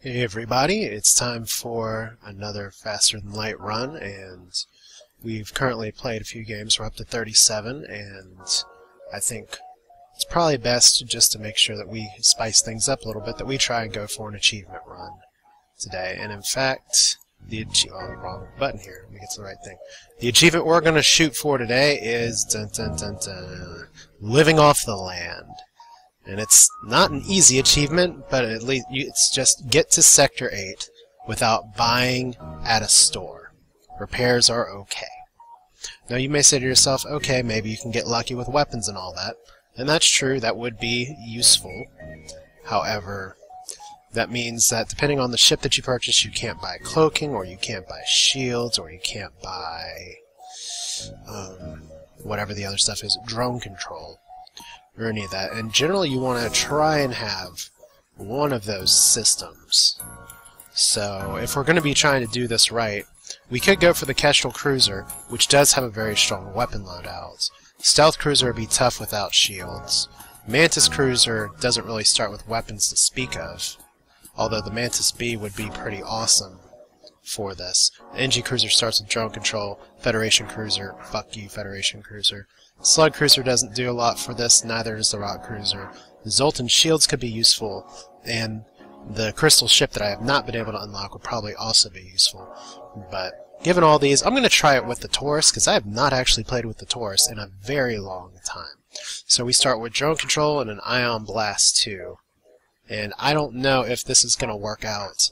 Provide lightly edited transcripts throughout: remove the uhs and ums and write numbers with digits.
Hey everybody, it's time for another Faster Than Light run, and we've currently played a few games. We're up to 37, and I think it's probably best just to make sure that we spice things up a little bit, that we try and go for an achievement run today. And in fact, wrong button here. Let me get to the right thing. The achievement we're going to shoot for today is living off the land. And it's not an easy achievement, but at least it's just get to Sector 8 without buying at a store. Repairs are okay. Now you may say to yourself, okay, maybe you can get lucky with weapons and all that. And that's true, that would be useful. However, that means that depending on the ship that you purchase, you can't buy cloaking, or you can't buy shields, or you can't buy whatever the other stuff is, drone control, or any of that. And generally you want to try and have one of those systems. So if we're going to be trying to do this right, we could go for the Kestrel Cruiser, which does have a very strong weapon loadout. Stealth Cruiser would be tough without shields. Mantis Cruiser doesn't really start with weapons to speak of, although the Mantis B would be pretty awesome for this. The NG Cruiser starts with drone control. Federation Cruiser, fuck you, Federation Cruiser. Slug Cruiser doesn't do a lot for this, neither does the Rock Cruiser. The Zoltan Shields could be useful, and the Crystal Ship that I have not been able to unlock would probably also be useful. But given all these, I'm going to try it with the Taurus, because I have not actually played with the Taurus in a very long time. So we start with Drone Control and an Ion Blast 2. And I don't know if this is going to work out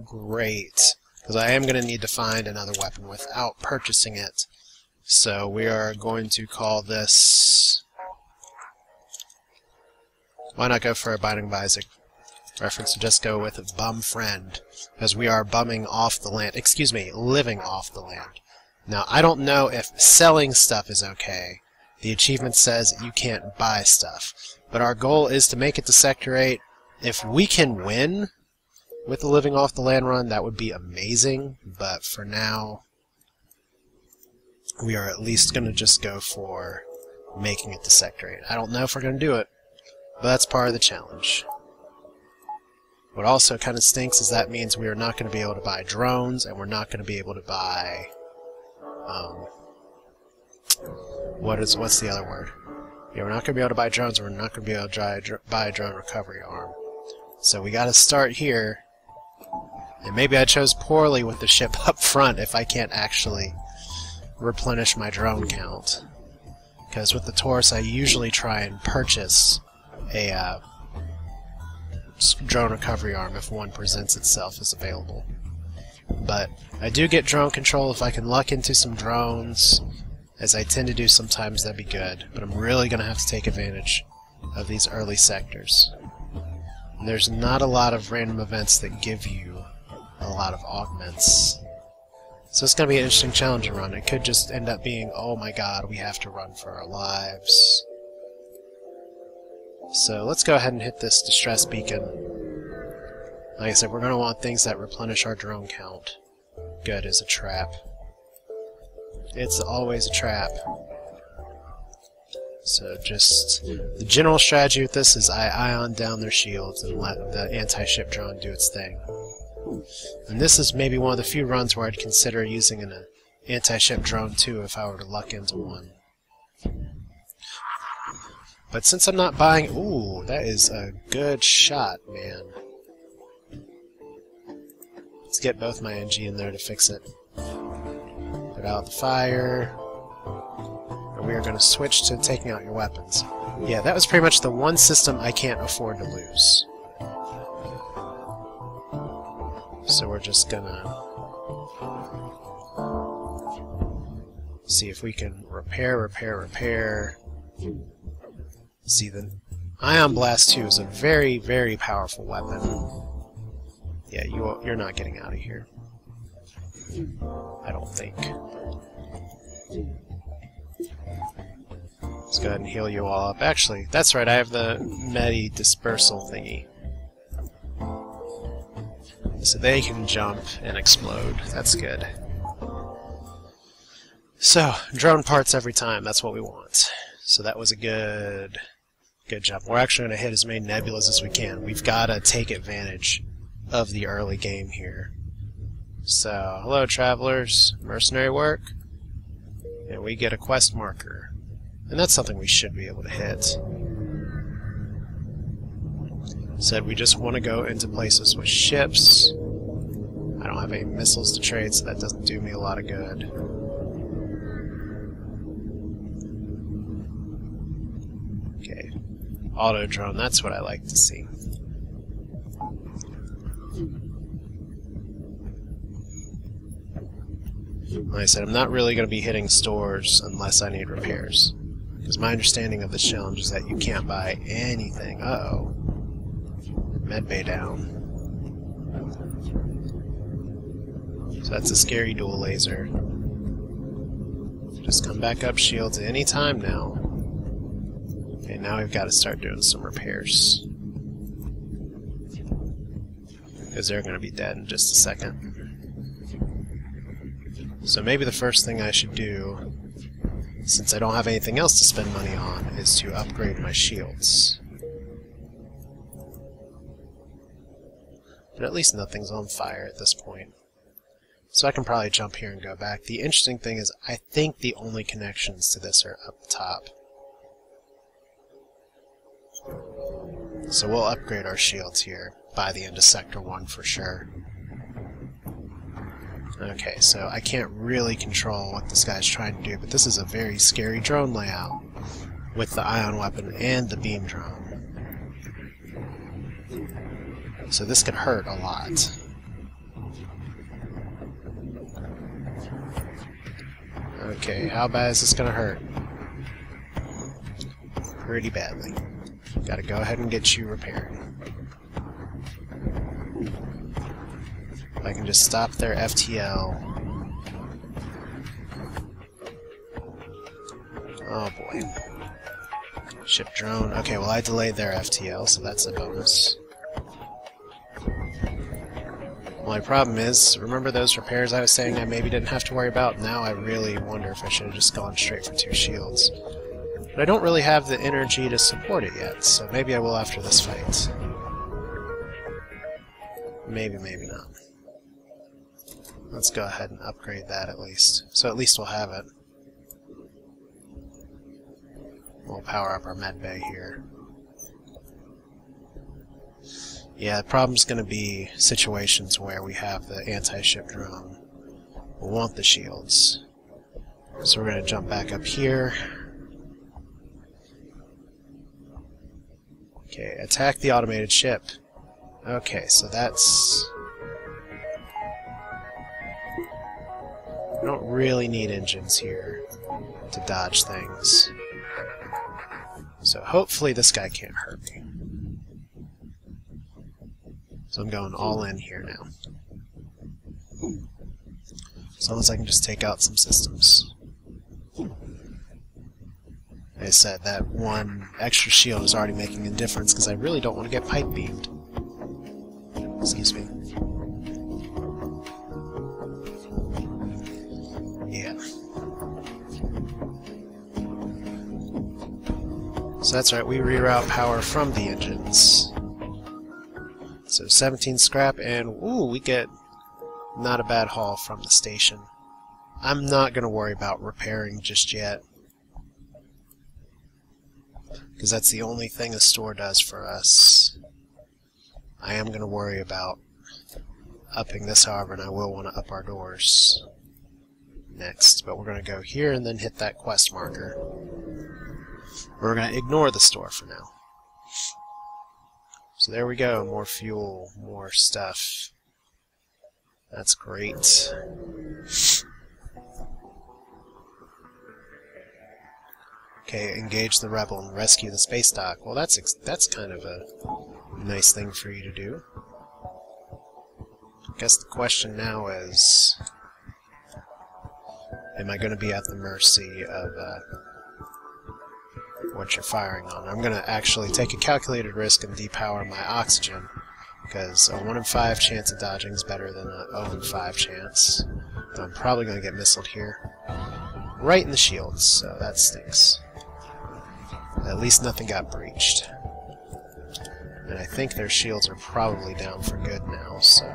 great, because I am going to need to find another weapon without purchasing it. So we are going to call this... Why not go for a Binding of Isaac reference and just go with Bum Friend, because we are bumming off the land. Excuse me, living off the land. Now, I don't know if selling stuff is okay. The achievement says you can't buy stuff. But our goal is to make it to Sector 8. If we can win with the living off the land run, that would be amazing. But for now, we are at least going to just go for making it to Sector 8. I don't know if we're going to do it, but that's part of the challenge. What also kind of stinks is that means we are not going to be able to buy drones, and we're not going to be able to buy... what's the other word? Yeah, we're not going to be able to buy drones, and we're not going to be able to buy a drone recovery arm. So we got to start here. And maybe I chose poorly with the ship up front if I can't actually replenish my drone count. Because with the Taurus I usually try and purchase a drone recovery arm if one presents itself as available. But I do get drone control if I can luck into some drones, as I tend to do sometimes. That'd be good. But I'm really going to have to take advantage of these early sectors. And there's not a lot of random events that give you a lot of augments. So it's going to be an interesting challenge to run. It could just end up being, oh my god, we have to run for our lives. So let's go ahead and hit this distress beacon. Like I said, we're going to want things that replenish our drone count. Good as a trap. It's always a trap. So just the general strategy with this is I ion down their shields and let the anti-ship drone do its thing. And this is maybe one of the few runs where I'd consider using an anti-ship drone too if I were to luck into one. But since I'm not buying... Ooh, that is a good shot, man. Let's get both my NG in there to fix it. Put out the fire. And we are going to switch to taking out your weapons. Yeah, that was pretty much the one system I can't afford to lose. So we're just gonna see if we can repair. See, the Ion Blast 2 is a very, very powerful weapon. Yeah, you're not getting out of here. I don't think. Let's go ahead and heal you all up. Actually, that's right, I have the Medi Dispersal thingy. So they can jump and explode. That's good. So, drone parts every time, that's what we want. So that was a good job. We're actually going to hit as many nebulas as we can. We've got to take advantage of the early game here. So, hello travelers, mercenary work, and we get a quest marker. And that's something we should be able to hit. Said we just want to go into places with ships. I don't have any missiles to trade, so that doesn't do me a lot of good. Okay, auto drone, that's what I like to see. Like I said, I'm not really going to be hitting stores unless I need repairs. Because my understanding of this challenge is that you can't buy anything. Uh-oh. Medbay down. So that's a scary dual laser. Just come back up shields at any time now. Okay, now we've got to start doing some repairs. Because they're going to be dead in just a second. So maybe the first thing I should do, since I don't have anything else to spend money on, is to upgrade my shields. But at least nothing's on fire at this point. So I can probably jump here and go back. The interesting thing is, I think the only connections to this are up top. So we'll upgrade our shields here by the end of Sector 1 for sure. Okay, so I can't really control what this guy's trying to do, but this is a very scary drone layout with the ion weapon and the beam drone. So this could hurt a lot. Okay, how bad is this gonna hurt? Pretty badly. Gotta go ahead and get you repaired. If I can just stop their FTL. Oh boy. Ship drone. Okay, well I delayed their FTL, so that's a bonus. My problem is, remember those repairs I was saying I maybe didn't have to worry about? Now I really wonder if I should have just gone straight for 2 shields. But I don't really have the energy to support it yet, so maybe I will after this fight. Maybe, maybe not. Let's go ahead and upgrade that at least. So at least we'll have it. We'll power up our medbay here. Yeah, the problem's going to be situations where we have the anti-ship drone. We'll want the shields. So we're going to jump back up here. Okay, attack the automated ship. Okay, so that's... We don't really need engines here to dodge things. So hopefully this guy can't hurt me. So I'm going all in here now. As long as I can just take out some systems. Like I said, that one extra shield is already making a difference because I really don't want to get pipe beamed. Excuse me. Yeah. So that's right, we reroute power from the engines. So 17 scrap, and ooh, we get not a bad haul from the station. I'm not going to worry about repairing just yet, because that's the only thing a store does for us. I am going to worry about upping this, however, and I will want to up our doors next. But we're going to go here and then hit that quest marker. We're going to ignore the store for now. So there we go, more fuel, more stuff. That's great. Okay, engage the rebel and rescue the space dock. Well, that's kind of a nice thing for you to do. I guess the question now is, am I going to be at the mercy of what you're firing on? I'm going to actually take a calculated risk and depower my oxygen, because a 1 in 5 chance of dodging is better than a 0 in 5 chance. But I'm probably going to get missiled here. Right in the shields, so that stinks. At least nothing got breached. And I think their shields are probably down for good now, so...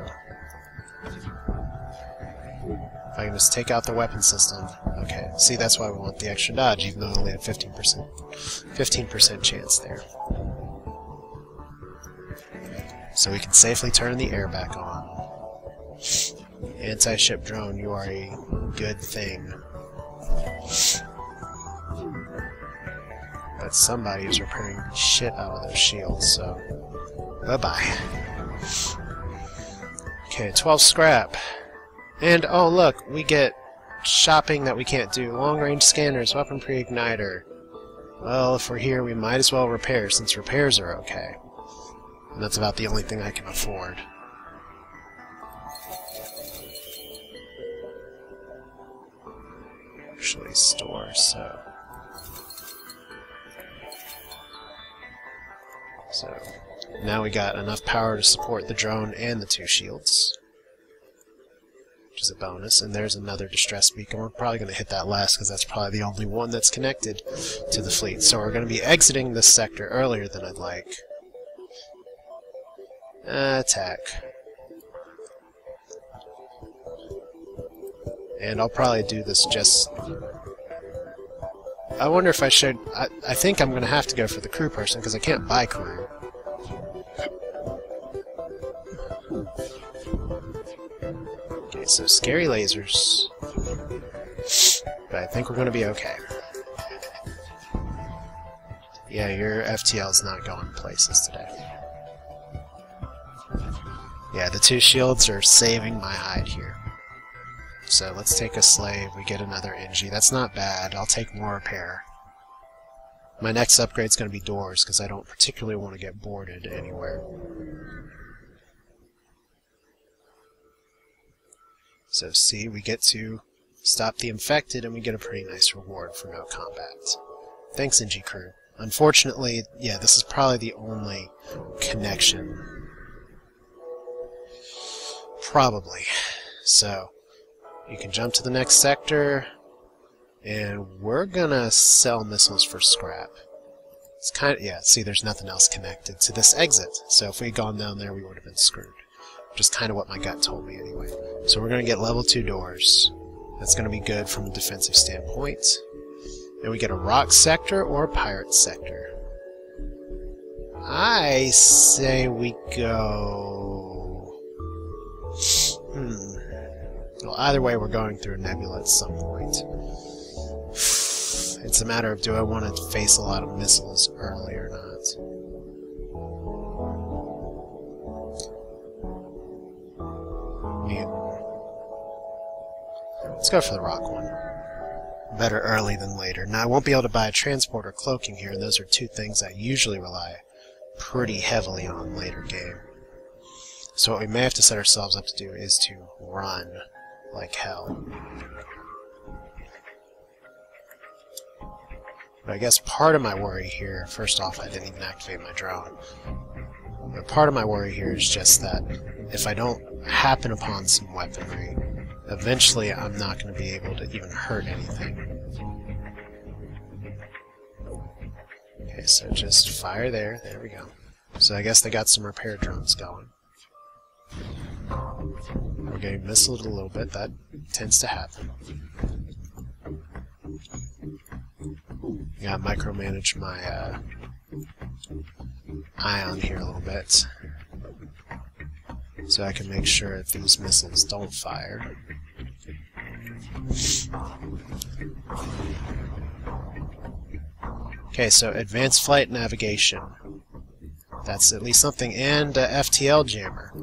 If I can just take out the weapon system... Okay, see, that's why we want the extra dodge, even though I only had 15% chance there. So we can safely turn the air back on. Anti-ship drone, you are a good thing. But somebody is repairing the shit out of those shields, so... Bye-bye. Okay, 12 scrap. And, oh look, we get shopping that we can't do. Long-range scanners, weapon pre-igniter. Well, if we're here, we might as well repair, since repairs are okay. And that's about the only thing I can afford. Actually, store, so... So, now we got enough power to support the drone and the 2 shields. Which is a bonus. And there's another distress beacon. We're probably going to hit that last because that's probably the only one that's connected to the fleet. So we're going to be exiting this sector earlier than I'd like. Attack. And I'll probably do this just... I wonder if I should... I think I'm going to have to go for the crew person, because I can't buy crew. Okay, so scary lasers. But I think we're going to be okay. Yeah, your FTL's not going places today. Yeah, the 2 shields are saving my hide here. So let's take a slave, we get another NG. That's not bad, I'll take more repair. My next upgrade's going to be doors, because I don't particularly want to get boarded anywhere. So see, we get to stop the infected, and we get a pretty nice reward for no combat. Thanks, NG crew. Unfortunately, yeah, this is probably the only connection. Probably. So... You can jump to the next sector, and we're gonna sell missiles for scrap. It's kind of, yeah, see, there's nothing else connected to this exit, so if we'd gone down there, we would have been screwed. Which is kind of what my gut told me anyway. So we're gonna get level 2 doors. That's gonna be good from a defensive standpoint. And we get a rock sector or a pirate sector. I say we go... Well, either way, we're going through a nebula at some point. It's a matter of, do I want to face a lot of missiles early or not? I mean, let's go for the rock one. Better early than later. Now, I won't be able to buy a transporter cloaking here, and those are 2 things I usually rely pretty heavily on later game. So what we may have to set ourselves up to do is to run like hell. But I guess part of my worry here, first off, I didn't even activate my drone. But part of my worry here is just that if I don't happen upon some weaponry, eventually I'm not going to be able to even hurt anything. Okay, so just fire there. There we go. So I guess they got some repair drones going. We're getting missiled a little bit. That tends to happen. Gotta micromanage my ion here a little bit, so I can make sure that these missiles don't fire. Okay, so advanced flight navigation. That's at least something, and FTL jammer.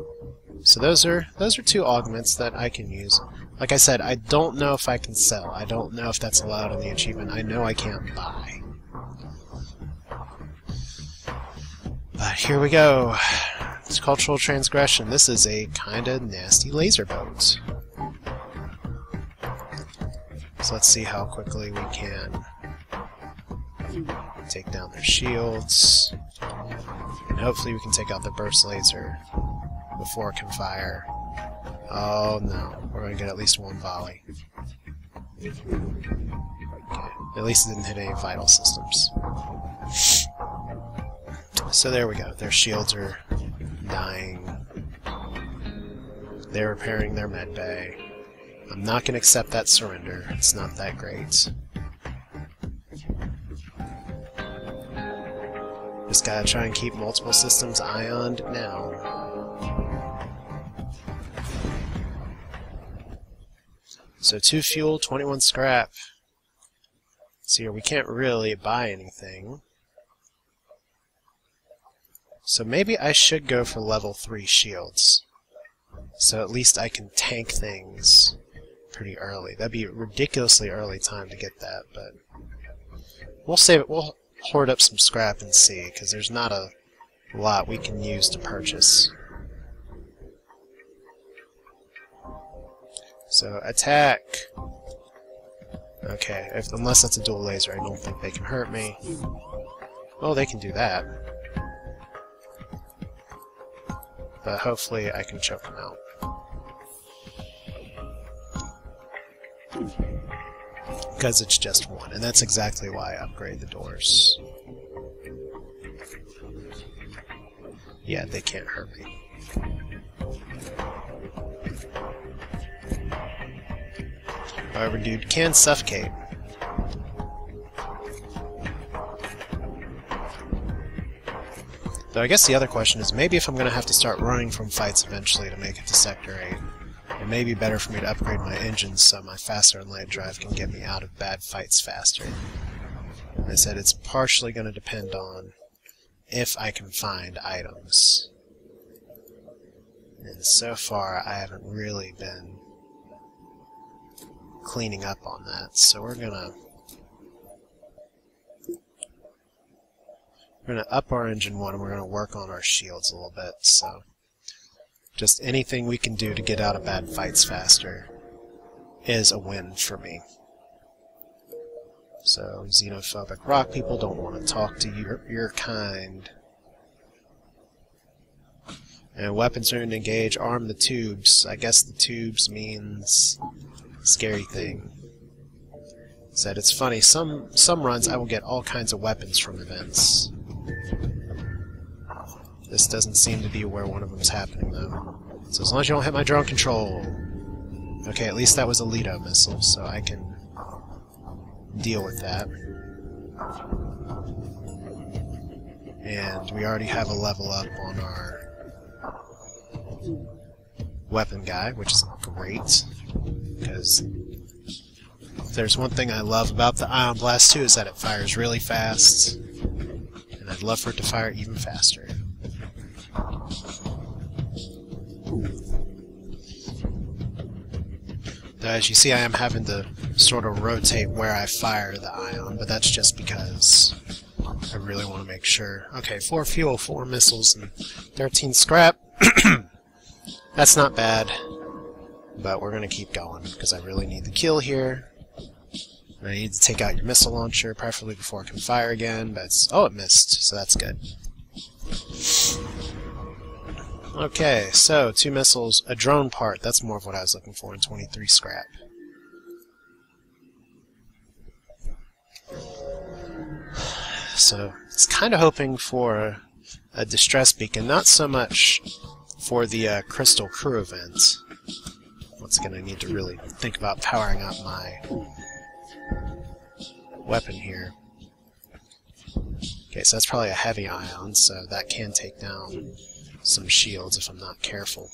So those are 2 augments that I can use. Like I said, I don't know if I can sell. I don't know if that's allowed in the achievement. I know I can't buy. But here we go. It's cultural transgression. This is a kind of nasty laser boat. So let's see how quickly we can take down their shields. And hopefully we can take out the burst laser before it can fire. Oh no, we're going to get at least 1 volley. Okay. At least it didn't hit any vital systems. So there we go. Their shields are dying. They're repairing their med bay. I'm not going to accept that surrender. It's not that great. Just gotta try and keep multiple systems ioned now. So 2 fuel, 21 scrap. See here, we can't really buy anything. So maybe I should go for level 3 shields. So at least I can tank things pretty early. That'd be a ridiculously early time to get that, but we'll save it. We'll hoard up some scrap and see, because there's not a lot we can use to purchase. So attack. Okay, unless that's a dual laser, I don't think they can hurt me. Well, they can do that. But hopefully I can choke them out. Because it's just one, and that's exactly why I upgrade the doors. Yeah, they can't hurt me. However, dude can suffocate. Though I guess the other question is, maybe if I'm going to have to start running from fights eventually to make it to Sector 8, it may be better for me to upgrade my engines so my faster inlaid drive can get me out of bad fights faster. Like I said, it's partially going to depend on if I can find items. And so far, I haven't really been cleaning up on that, so we're gonna up our engine 1 and we're gonna work on our shields a little bit. So just anything we can do to get out of bad fights faster is a win for me. So xenophobic rock people don't want to talk to your kind. And weapons are to engage, arm the tubes. I guess the tubes means scary thing. Said it's funny, some runs I will get all kinds of weapons from events. This doesn't seem to be where one of them is happening though. So as long as you don't hit my drone control. Okay, at least that was a Lido missile, so I can deal with that. And we already have a level up on our weapon guy, which is great, because if there's one thing I love about the Ion Blast 2 is that it fires really fast, and I'd love for it to fire even faster. Though as you see, I am having to sort of rotate where I fire the Ion, but that's just because I really want to make sure. Okay, 4 fuel, 4 missiles, and 13 scrap. That's not bad, but we're going to keep going, because I really need the kill here. And I need to take out your missile launcher, preferably before it can fire again, but oh, it missed, so that's good. Okay, so 2 missiles, a drone part, that's more of what I was looking for, and 23 scrap. So, it's kind of hoping for a distress beacon, not so much for the Crystal Crew event. Once again, I need to really think about powering up my weapon here. Okay, so that's probably a heavy ion, so that can take down some shields if I'm not careful.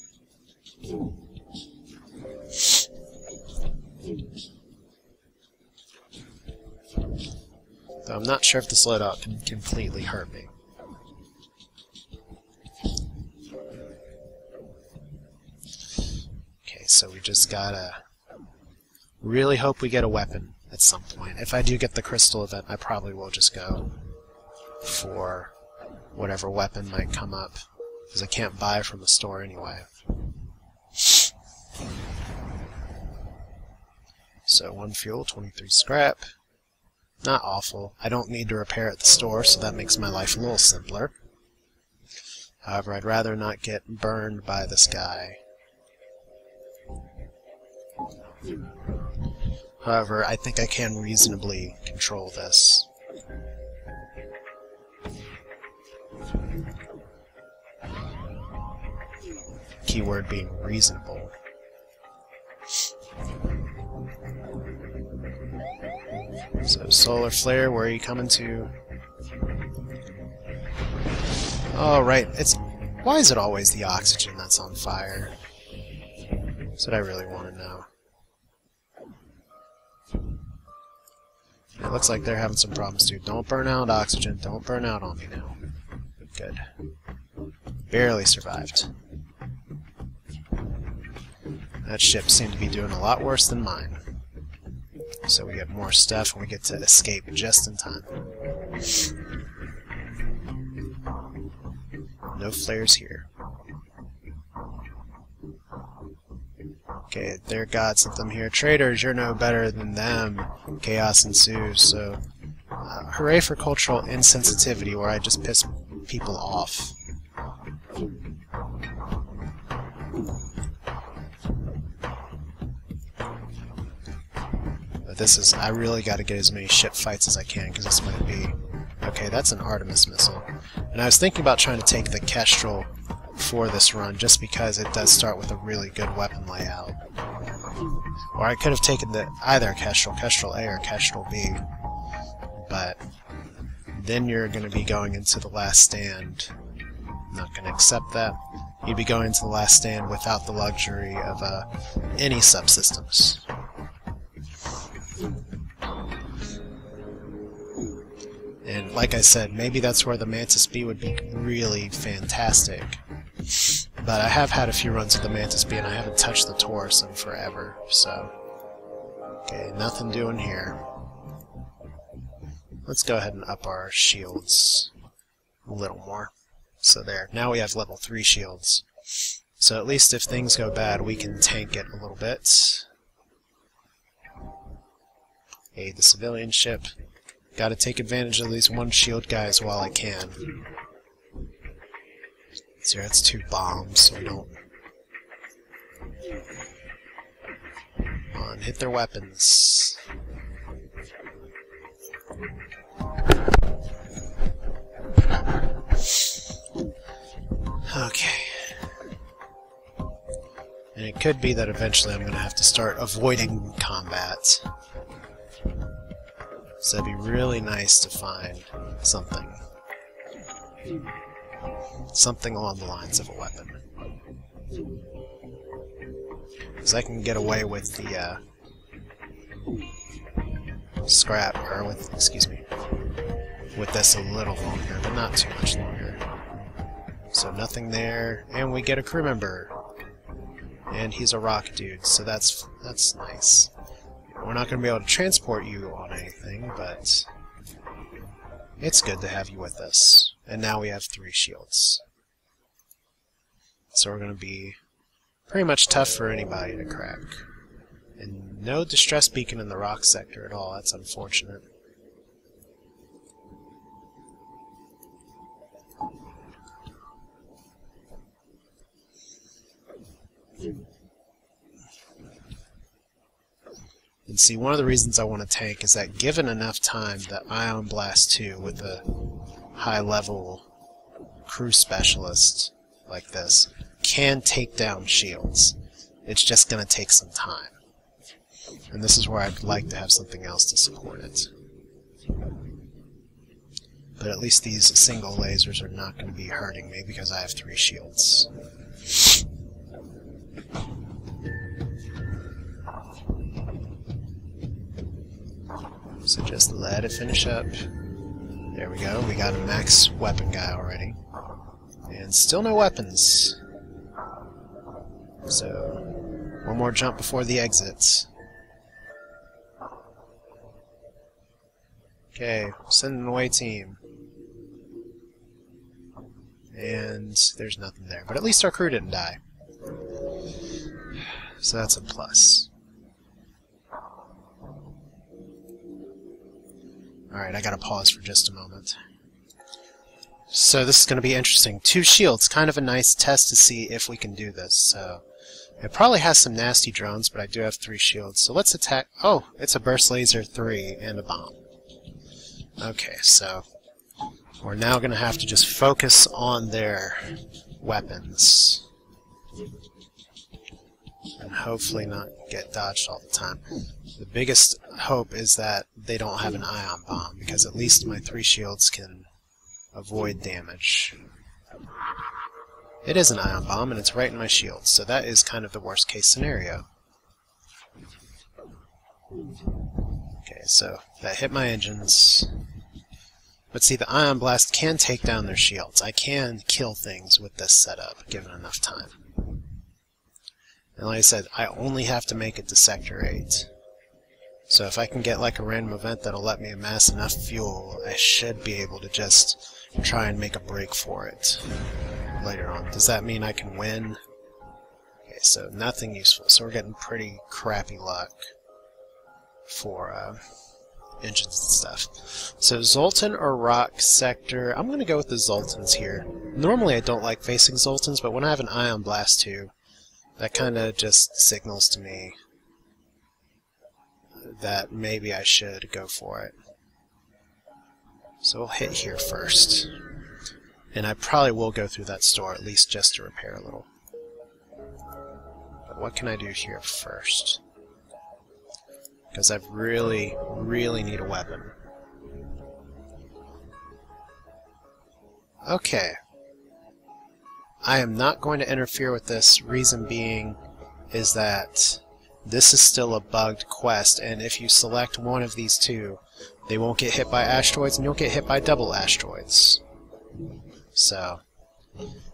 Though I'm not sure if this loadout can completely hurt me. Okay, so we just gotta really hope we get a weapon at some point. If I do get the crystal event, I probably will just go for whatever weapon might come up, because I can't buy from the store anyway. So 1 fuel, 23 scrap. Not awful. I don't need to repair at the store, so that makes my life a little simpler. However, I'd rather not get burned by this guy. However, I think I can reasonably control this. keyword being reasonable. So, solar flare, where are you coming to? Oh, right. Why is it always the oxygen that's on fire? That's what I really want to know. It looks like they're having some problems too. Don't burn out, oxygen. Don't burn out on me now. Good. Barely survived. That ship seemed to be doing a lot worse than mine. So we get more stuff and we get to escape just in time. No flares here. Okay, they're gods of them here. Traitors, you're no better than them. Chaos ensues, so... hooray for cultural insensitivity, where I just piss people off. But this is... I really gotta get as many ship fights as I can, because this might be... Okay, that's an Artemis missile. And I was thinking about trying to take the Kestrel for this run, just because it does start with a really good weapon layout. Or I could have taken either Kestrel A or Kestrel B, but then you're going to be going into the last stand. I'm not going to accept that. You'd be going into the last stand without the luxury of any subsystems. And like I said, maybe that's where the Mantis B would be really fantastic. But I have had a few runs with the Mantis B and I haven't touched the Taurus in forever, so... Okay, nothing doing here. Let's go ahead and up our shields a little more. So there, now we have level 3 shields. So at least if things go bad, we can tank it a little bit. Aid the civilian ship. Gotta take advantage of these one shield guys while I can. So that's 2 bombs, so we don't... Come on, hit their weapons. Okay. And it could be that eventually I'm going to have to start avoiding combat. So it'd be really nice to find something. Something along the lines of a weapon. Because I can get away with the scrap, or with, excuse me, with this a little longer, but not too much longer. So nothing there, and we get a crew member. And he's a rock dude, so that's nice. We're not going to be able to transport you on anything, but it's good to have you with us. And now we have 3 shields. So we're going to be pretty much tough for anybody to crack. And no distress beacon in the rock sector at all. That's unfortunate. And see, one of the reasons I want to tank is that given enough time, that Ion Blast 2 with a high-level crew specialist like this can take down shields. It's just going to take some time. And this is where I'd like to have something else to support it. But at least these single lasers are not going to be hurting me because I have 3 shields. So just let it finish up. There we go. We got a max weapon guy already. And still no weapons. So, one more jump before the exits. Okay, sending away team. And there's nothing there. But at least our crew didn't die. So that's a plus. Alright, I gotta pause for just a moment. So this is going to be interesting. 2 shields, kind of a nice test to see if we can do this. So it probably has some nasty drones, but I do have 3 shields. So let's attack... Oh, it's a burst laser 3 and a bomb. Okay, so we're now going to have to just focus on their weapons. And hopefully not get dodged all the time. The biggest hope is that they don't have an ion bomb, because at least my 3 shields can avoid damage. It is an ion bomb, and it's right in my shield, so that is kind of the worst case scenario. Okay, so that hit my engines. But see, the ion blast can take down their shields. I can kill things with this setup, given enough time. And like I said, I only have to make it to Sector 8. So if I can get like a random event that'll let me amass enough fuel, I should be able to just try and make a break for it later on. Does that mean I can win? Okay, so nothing useful. So we're getting pretty crappy luck for engines and stuff. So Zoltan or Rock Sector, I'm going to go with the Zoltans here. Normally I don't like facing Zoltans, but when I have an Ion Blast too, that kind of just signals to me that maybe I should go for it. So we'll hit here first. And I probably will go through that store at least just to repair a little. But what can I do here first? Because I really, really need a weapon. Okay. I am not going to interfere with this, reason being is that this is still a bugged quest, and if you select one of these two, they won't get hit by asteroids, and you'll get hit by double asteroids. So,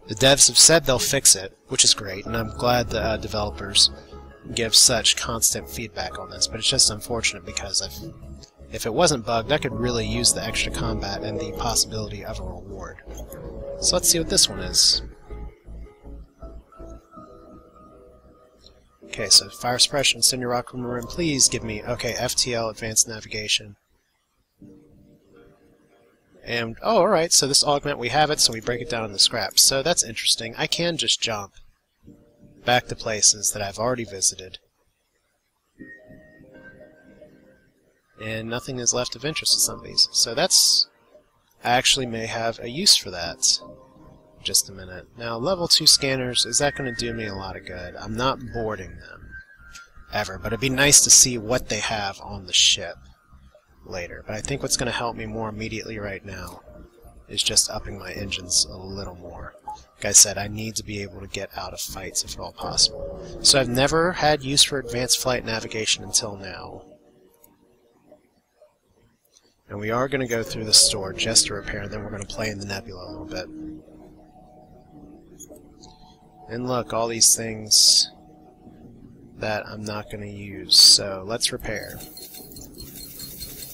the devs have said they'll fix it, which is great, and I'm glad the developers give such constant feedback on this, but it's just unfortunate because if it wasn't bugged, I could really use the extra combat and the possibility of a reward. So let's see what this one is. Okay, so fire suppression, send your rock room, please give me, okay, FTL, advanced navigation. And, oh, alright, so this augment, we have it, so we break it down into scraps. So that's interesting. I can just jump back to places that I've already visited. And nothing is left of interest to some of these. So that's, I actually may have a use for that. Just a minute. Now, level 2 scanners, is that going to do me a lot of good? I'm not boarding them, ever, but it'd be nice to see what they have on the ship later. But I think what's going to help me more immediately right now is just upping my engines a little more. Like I said, I need to be able to get out of fights if at all possible. So I've never had use for advanced flight navigation until now. And we are going to go through the store just to repair, and then we're going to play in the nebula a little bit. And look, all these things that I'm not going to use. So let's repair.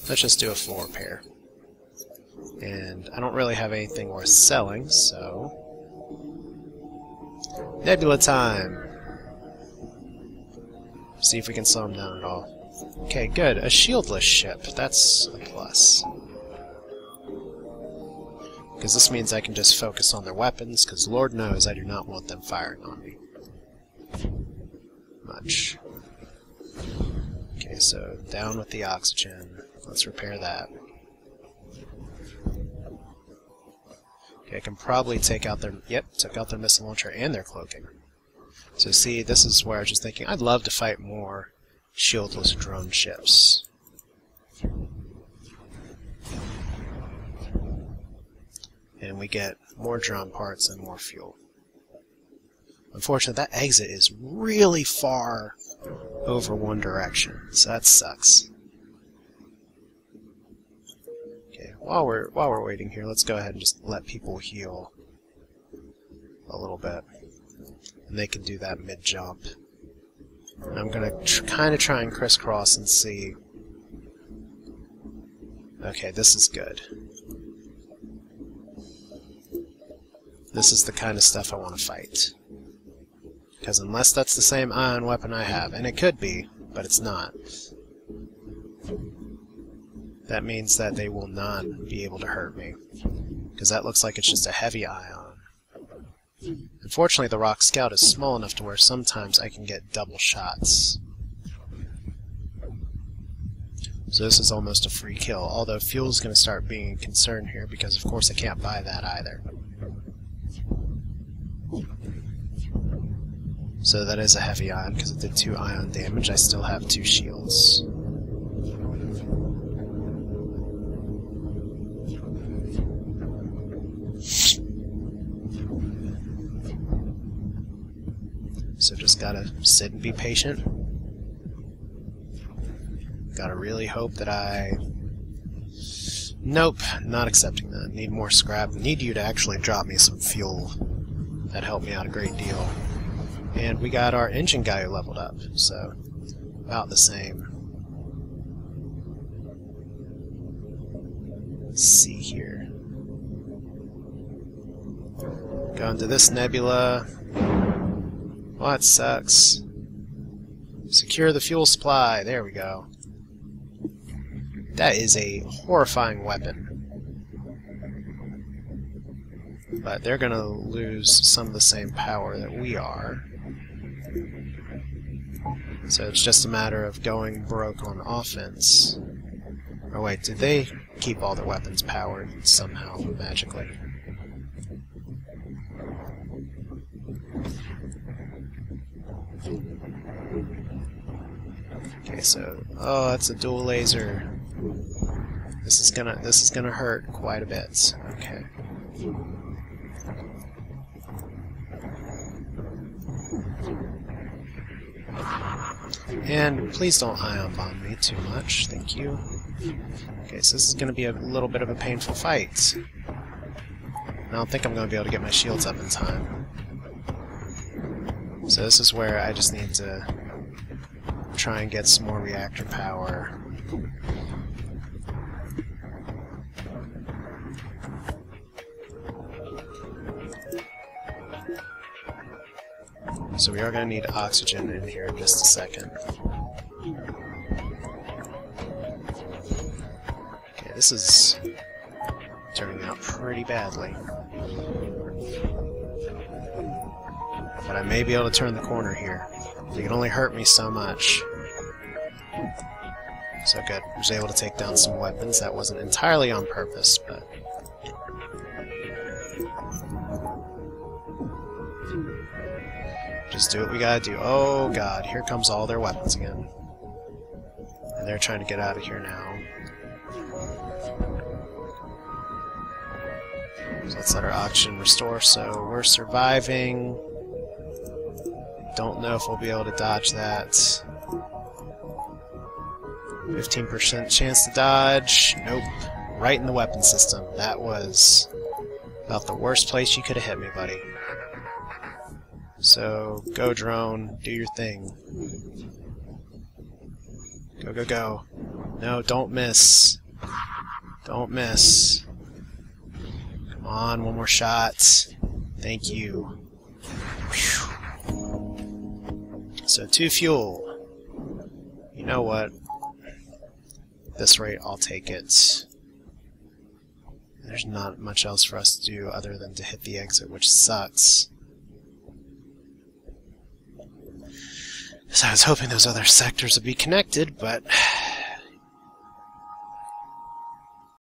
Let's just do a full repair. And I don't really have anything worth selling, so nebula time! See if we can slow them down at all. Okay, good. A shieldless ship. That's a plus. Because this means I can just focus on their weapons, because Lord knows I do not want them firing on me. Much. Okay, so down with the oxygen. Let's repair that. Okay, I can probably take out their... Yep, took out their missile launcher and their cloaking. So see, this is where I was just thinking, I'd love to fight more shieldless drone ships. And we get more drone parts and more fuel. Unfortunately, that exit is really far over one direction, so that sucks. Okay, while we're waiting here, let's go ahead and just let people heal a little bit, and they can do that mid-jump. And I'm gonna kind of try and crisscross and see. Okay, this is good. This is the kind of stuff I want to fight. Because unless that's the same ion weapon I have, and it could be, but it's not, that means that they will not be able to hurt me. Because that looks like it's just a heavy ion. Unfortunately, the Rock Scout is small enough to where sometimes I can get double shots. So this is almost a free kill, although fuel's going to start being a concern here, because of course I can't buy that either. So that is a heavy ion, because it did 2 ion damage. I still have 2 shields. So just gotta sit and be patient. Gotta really hope that I... Nope, not accepting that. Need more scrap. Need you to actually drop me some fuel. That'd help me out a great deal. And we got our engine guy who leveled up, so about the same. Let's see here. Go into this nebula. Well, that sucks. Secure the fuel supply. There we go. That is a horrifying weapon. But they're going to lose some of the same power that we are. So it's just a matter of going broke on offense. Oh wait, did they keep all their weapons powered somehow, magically? Okay, so... Oh, that's a dual laser. This is gonna hurt quite a bit. Okay. And please don't ion bomb me too much, thank you. Okay, so this is gonna be a little bit of a painful fight. I don't think I'm gonna be able to get my shields up in time. So this is where I just need to try and get some more reactor power. So we are going to need oxygen in here in just a second. Okay, this is turning out pretty badly. But I may be able to turn the corner here. They can only hurt me so much. So good. I was able to take down some weapons. That wasn't entirely on purpose, but... Just do what we gotta do. Oh god, here comes all their weapons again. And they're trying to get out of here now. So let's let our oxygen restore, so we're surviving. Don't know if we'll be able to dodge that. 15% chance to dodge. Nope. Right in the weapon system. That was about the worst place you could have hit me, buddy. So, go drone, do your thing. Go, go, go. No, don't miss. Don't miss. Come on, one more shot. Thank you. Whew. So, 2 fuel. You know what? At this rate, I'll take it. There's not much else for us to do other than to hit the exit, which sucks. So I was hoping those other sectors would be connected, but